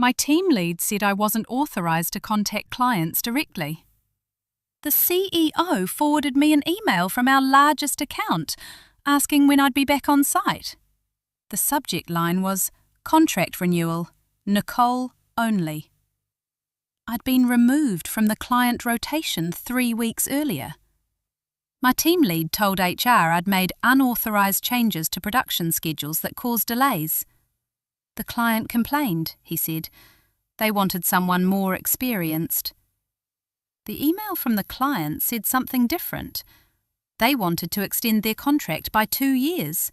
My team lead said I wasn't authorised to contact clients directly. The CEO forwarded me an email from our largest account asking when I'd be back on site. The subject line was contract renewal, Nicole only. I'd been removed from the client rotation 3 weeks earlier. My team lead told HR I'd made unauthorised changes to production schedules that caused delays. The client complained, he said. They wanted someone more experienced. The email from the client said something different. They wanted to extend their contract by 2 years.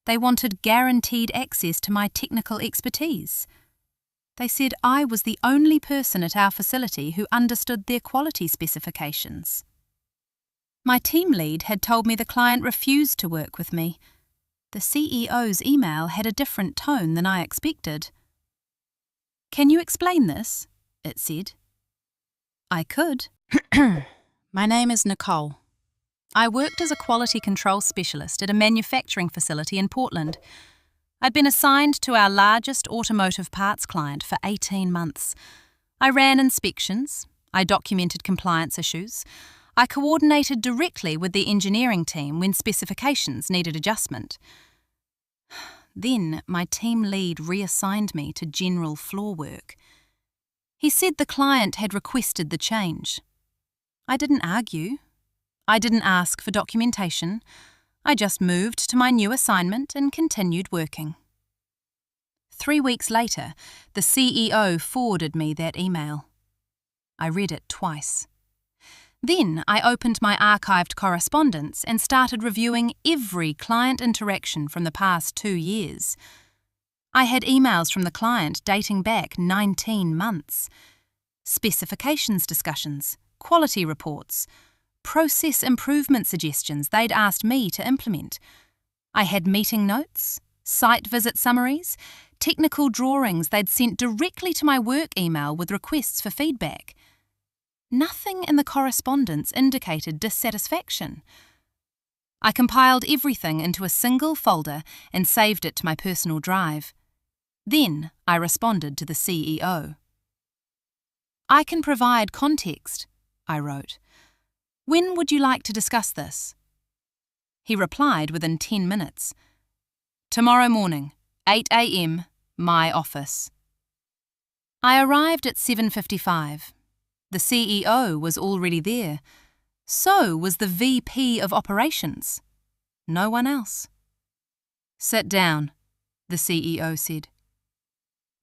They wanted guaranteed access to my technical expertise. They said I was the only person at our facility who understood their quality specifications. My team lead had told me the client refused to work with me. The CEO's email had a different tone than I expected. "Can you explain this?" it said. I could. My name is Nicole. I worked as a quality control specialist at a manufacturing facility in Portland. I'd been assigned to our largest automotive parts client for 18 months. I ran inspections. I documented compliance issues. I coordinated directly with the engineering team when specifications needed adjustment. Then my team lead reassigned me to general floor work. He said the client had requested the change. I didn't argue. I didn't ask for documentation. I just moved to my new assignment and continued working. 3 weeks later, the CEO forwarded me that email. I read it twice. Then I opened my archived correspondence and started reviewing every client interaction from the past 2 years. I had emails from the client dating back 19 months. Specifications discussions, quality reports, process improvement suggestions they'd asked me to implement. I had meeting notes, site visit summaries, technical drawings they'd sent directly to my work email with requests for feedback. Nothing in the correspondence indicated dissatisfaction. I compiled everything into a single folder and saved it to my personal drive. Then I responded to the CEO. "I can provide context," I wrote. "When would you like to discuss this?" He replied within 10 minutes. "Tomorrow morning, 8 a.m, my office." I arrived at 7:55. The CEO was already there. So was the VP of Operations. No one else. "Sit down," the CEO said.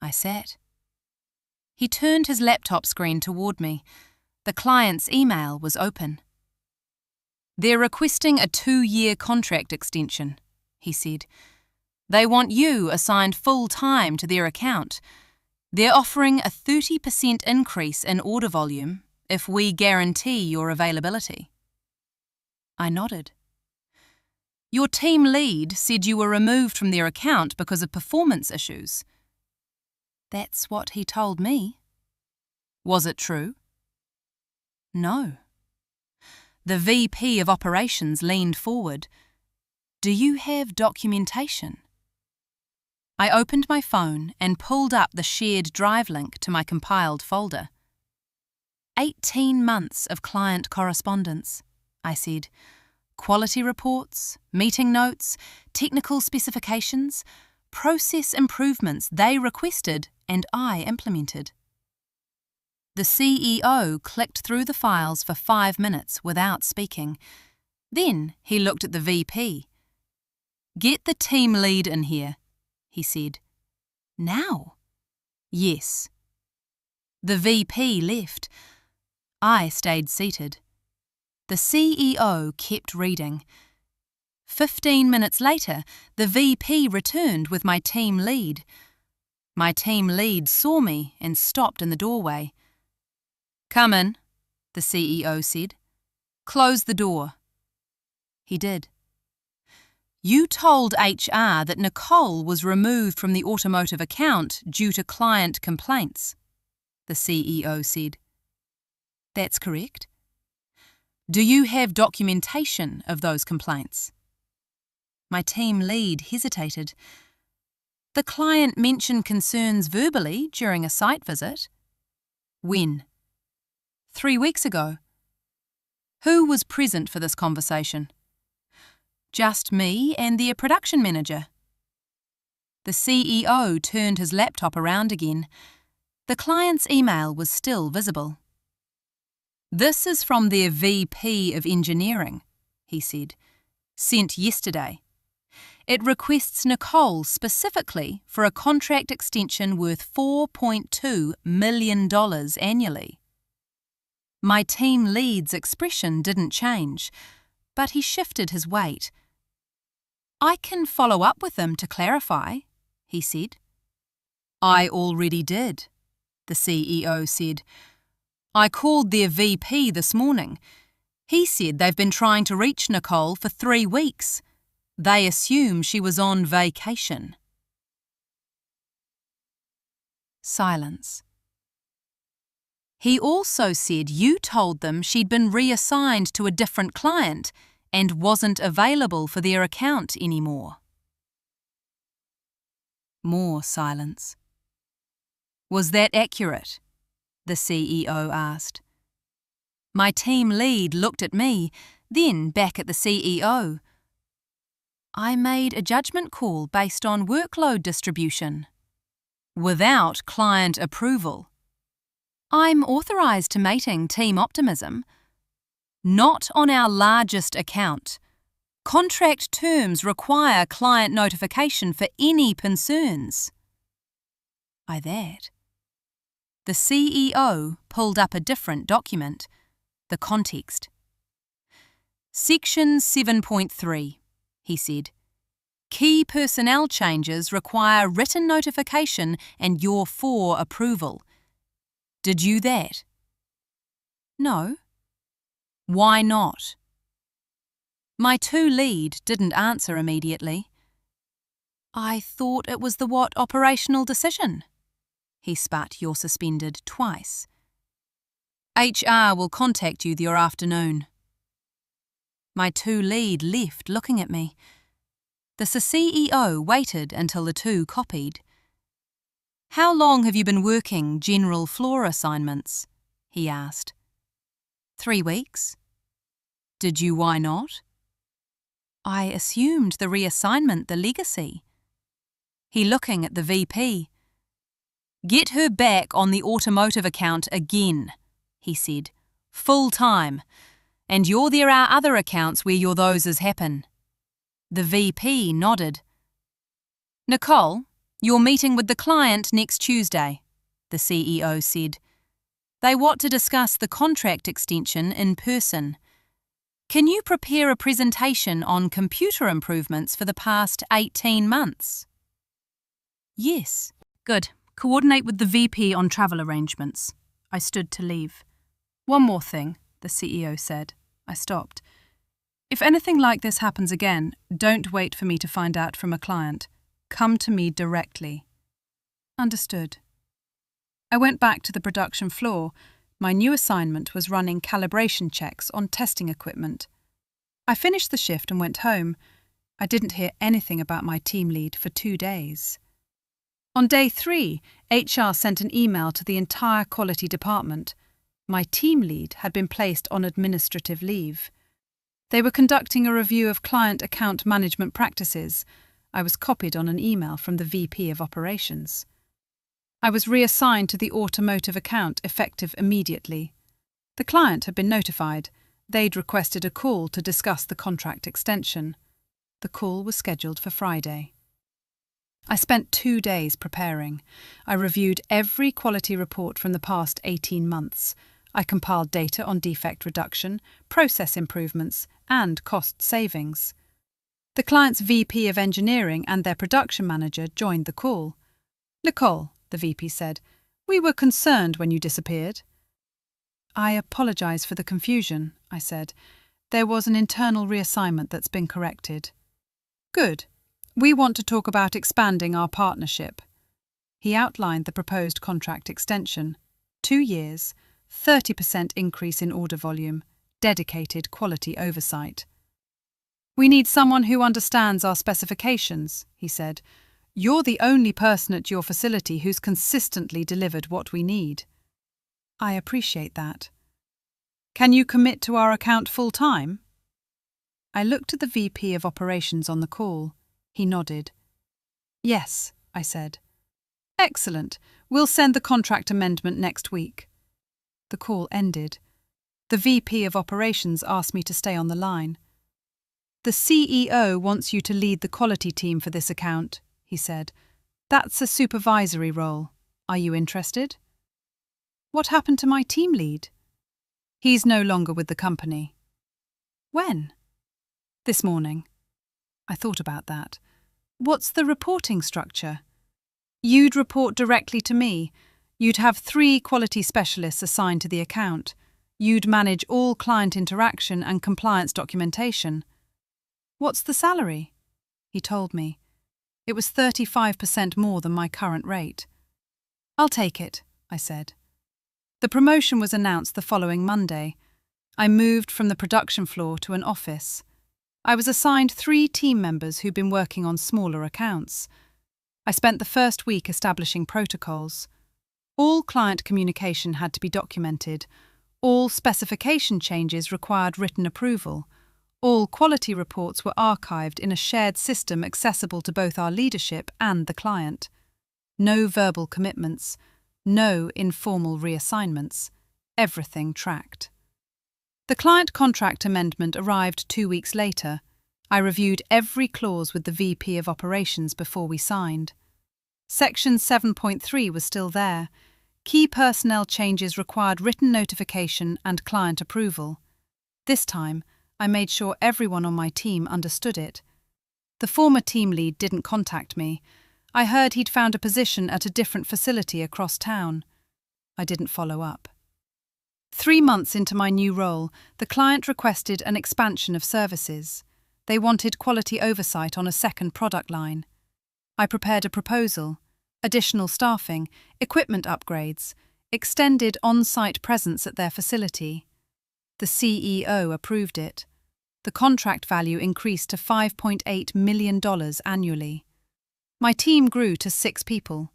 I sat. He turned his laptop screen toward me. The client's email was open. "They're requesting a 2-year contract extension," he said. "They want you assigned full-time to their account. They're offering a 30% increase in order volume if we guarantee your availability." I nodded. "Your team lead said you were removed from their account because of performance issues." That's what he told me. Was it true? No. The VP of Operations leaned forward. "Do you have documentation?" I opened my phone and pulled up the shared drive link to my compiled folder. 18 months of client correspondence, I said. Quality reports, meeting notes, technical specifications, process improvements they requested and I implemented. The CEO clicked through the files for 5 minutes without speaking. Then he looked at the VP. "Get the team lead in here," he said. "Now?" "Yes." The VP left. I stayed seated. The CEO kept reading. 15 minutes later, the VP returned with my team lead. My team lead saw me and stopped in the doorway. "Come in," the CEO said. "Close the door." He did. "You told HR that Nicole was removed from the automotive account due to client complaints," the CEO said. "That's correct." "Do you have documentation of those complaints?" My team lead hesitated. The client mentioned concerns verbally during a site visit. When? 3 weeks ago. Who was present for this conversation? Just me and their production manager. The CEO turned his laptop around again. The client's email was still visible. This is from their VP of Engineering, he said, sent yesterday. It requests Nicole specifically for a contract extension worth $4.2 million annually. My team lead's expression didn't change, but he shifted his weight. I can follow up with them to clarify, he said. I already did, the CEO said. I called their VP this morning. He said they've been trying to reach Nicole for 3 weeks. They assume she was on vacation. Silence. He also said you told them she'd been reassigned to a different client and wasn't available for their account anymore. More silence. Was that accurate? The CEO asked. My team lead looked at me, then back at the CEO. I made a judgment call based on workload distribution, without client approval. I'm authorised to meeting Team Optimism. Not on our largest account. Contract terms require client notification for any concerns. Aye that. The CEO pulled up a different document. The context. Section 7.3, he said. Key personnel changes require written notification and your for approval. Did you that? No. Why not? My 2 lead didn't answer immediately. I thought it was the what operational decision? He spat you're suspended twice. HR will contact you your afternoon. My 2 lead left looking at me. The CEO waited until the 2 copied. How long have you been working general floor assignments? He asked. 3 weeks. Did you why not? I assumed the reassignment the legacy. He looking at the VP. Get her back on the automotive account again, he said. Full time. And you're there are other accounts where your those as happen. The VP nodded. Nicole, you're meeting with the client next Tuesday, the CEO said. They want to discuss the contract extension in person. Can you prepare a presentation on computer improvements for the past 18 months? Yes. Good. Coordinate with the VP on travel arrangements. I stood to leave. One more thing, the CEO said. I stopped. If anything like this happens again, don't wait for me to find out from a client. Come to me directly. Understood. I went back to the production floor. My new assignment was running calibration checks on testing equipment. I finished the shift and went home. I didn't hear anything about my team lead for 2 days. On day 3, HR sent an email to the entire quality department. My team lead had been placed on administrative leave. They were conducting a review of client account management practices. I was copied on an email from the VP of Operations. I was reassigned to the automotive account effective immediately. The client had been notified. They'd requested a call to discuss the contract extension. The call was scheduled for Friday. I spent 2 days preparing. I reviewed every quality report from the past 18 months. I compiled data on defect reduction, process improvements, and cost savings. The client's VP of Engineering and their production manager joined the call. Nicole, the VP said, we were concerned when you disappeared. I apologise for the confusion, I said. There was an internal reassignment that's been corrected. Good. We want to talk about expanding our partnership. He outlined the proposed contract extension. 2 years, 30% increase in order volume, dedicated quality oversight. We need someone who understands our specifications, he said. You're the only person at your facility who's consistently delivered what we need. I appreciate that. Can you commit to our account full-time? I looked at the VP of Operations on the call. He nodded. Yes, I said. Excellent. We'll send the contract amendment next week. The call ended. The VP of Operations asked me to stay on the line. The CEO wants you to lead the quality team for this account, he said. That's a supervisory role. Are you interested? What happened to my team lead? He's no longer with the company. When? This morning. I thought about that. What's the reporting structure? You'd report directly to me. You'd have 3 quality specialists assigned to the account. You'd manage all client interaction and compliance documentation. What's the salary? He told me. It was 35% more than my current rate. I'll take it, I said. The promotion was announced the following Monday. I moved from the production floor to an office. I was assigned 3 team members who'd been working on smaller accounts. I spent the first week establishing protocols. All client communication had to be documented. All specification changes required written approval. All quality reports were archived in a shared system accessible to both our leadership and the client. No verbal commitments. No informal reassignments. Everything tracked. The client contract amendment arrived 2 weeks later. I reviewed every clause with the VP of Operations before we signed. Section 7.3 was still there. Key personnel changes required written notification and client approval. This time, I made sure everyone on my team understood it. The former team lead didn't contact me. I heard he'd found a position at a different facility across town. I didn't follow up. 3 months into my new role, the client requested an expansion of services. They wanted quality oversight on a second product line. I prepared a proposal: additional staffing, equipment upgrades, extended on-site presence at their facility. The CEO approved it. The contract value increased to $5.8 million annually. My team grew to 6 people.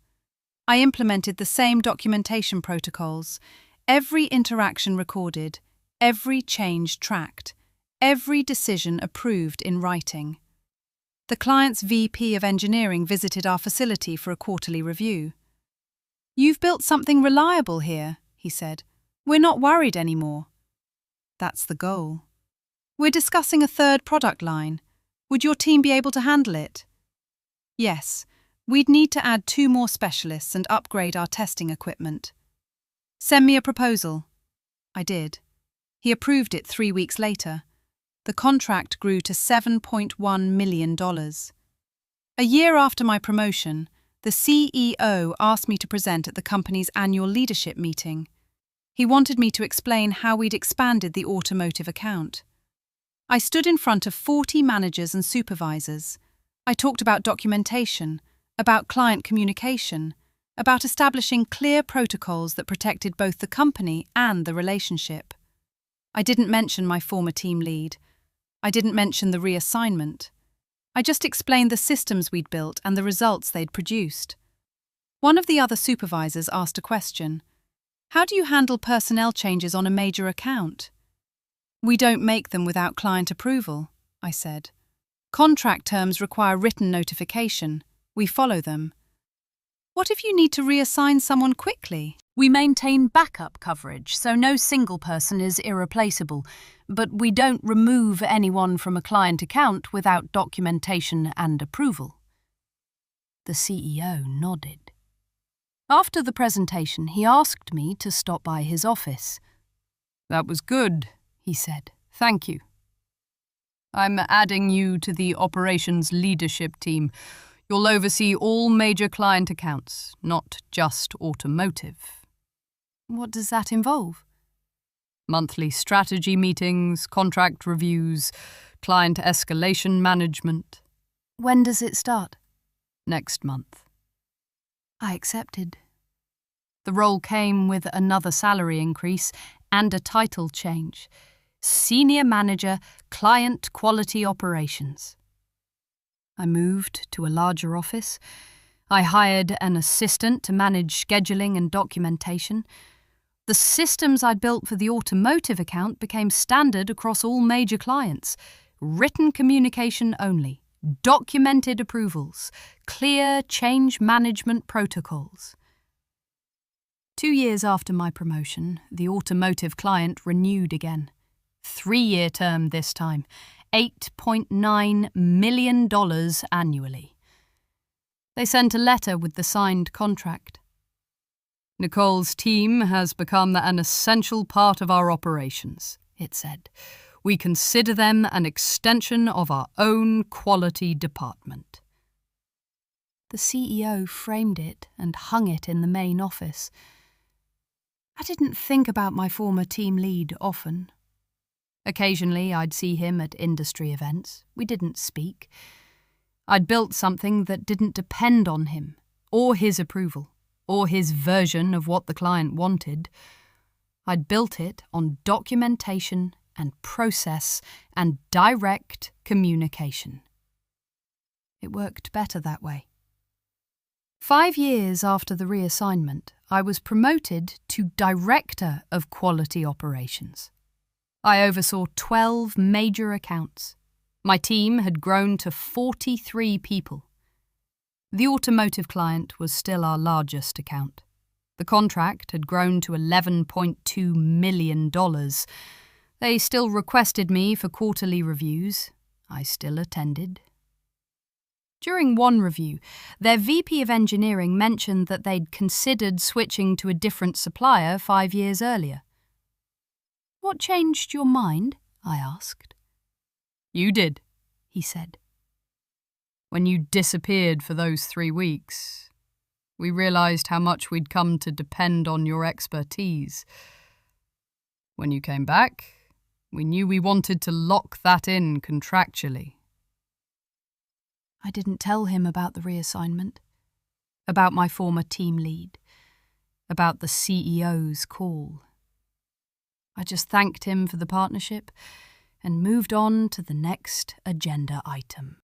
I implemented the same documentation protocols, every interaction recorded, every change tracked, every decision approved in writing. The client's VP of Engineering visited our facility for a quarterly review. "You've built something reliable here," he said. "We're not worried anymore." That's the goal. "We're discussing a 3rd product line. Would your team be able to handle it?" Yes, we'd need to add 2 more specialists and upgrade our testing equipment. "Send me a proposal." I did. He approved it 3 weeks later. The contract grew to $7.1 million. A year after my promotion, the CEO asked me to present at the company's annual leadership meeting. He wanted me to explain how we'd expanded the automotive account. I stood in front of 40 managers and supervisors. I talked about documentation, about client communication, about establishing clear protocols that protected both the company and the relationship. I didn't mention my former team lead. I didn't mention the reassignment. I just explained the systems we'd built and the results they'd produced. One of the other supervisors asked a question. "How do you handle personnel changes on a major account?" "We don't make them without client approval," I said. "Contract terms require written notification. We follow them." "What if you need to reassign someone quickly?" "We maintain backup coverage, so no single person is irreplaceable, but we don't remove anyone from a client account without documentation and approval." The CEO nodded. After the presentation, he asked me to stop by his office. "That was good," he said. "Thank you. I'm adding you to the operations leadership team. You'll oversee all major client accounts, not just automotive." "What does that involve?" "Monthly strategy meetings, contract reviews, client escalation management." "When does it start?" "Next month." I accepted. The role came with another salary increase and a title change: Senior Manager, Client Quality Operations. I moved to a larger office. I hired an assistant to manage scheduling and documentation. The systems I'd built for the automotive account became standard across all major clients. Written communication only, documented approvals, clear change management protocols. 2 years after my promotion, the automotive client renewed again. 3-year term this time, $8.9 million annually. They sent a letter with the signed contract. "Nicole's team has become an essential part of our operations," it said. "We consider them an extension of our own quality department." The CEO framed it and hung it in the main office. I didn't think about my former team lead often. Occasionally I'd see him at industry events. We didn't speak. I'd built something that didn't depend on him, or his approval, or his version of what the client wanted. I'd built it on documentation and process and direct communication. It worked better that way. 5 years after the reassignment, I was promoted to Director of Quality Operations. I oversaw 12 major accounts. My team had grown to 43 people. The automotive client was still our largest account. The contract had grown to $11.2 million. They still requested me for quarterly reviews. I still attended. During one review, their VP of Engineering mentioned that they'd considered switching to a different supplier 5 years earlier. "What changed your mind?" I asked. "You did," he said. "When you disappeared for those 3 weeks, we realized how much we'd come to depend on your expertise. When you came back, we knew we wanted to lock that in contractually." I didn't tell him about the reassignment, about my former team lead, about the CEO's call. I just thanked him for the partnership and moved on to the next agenda item.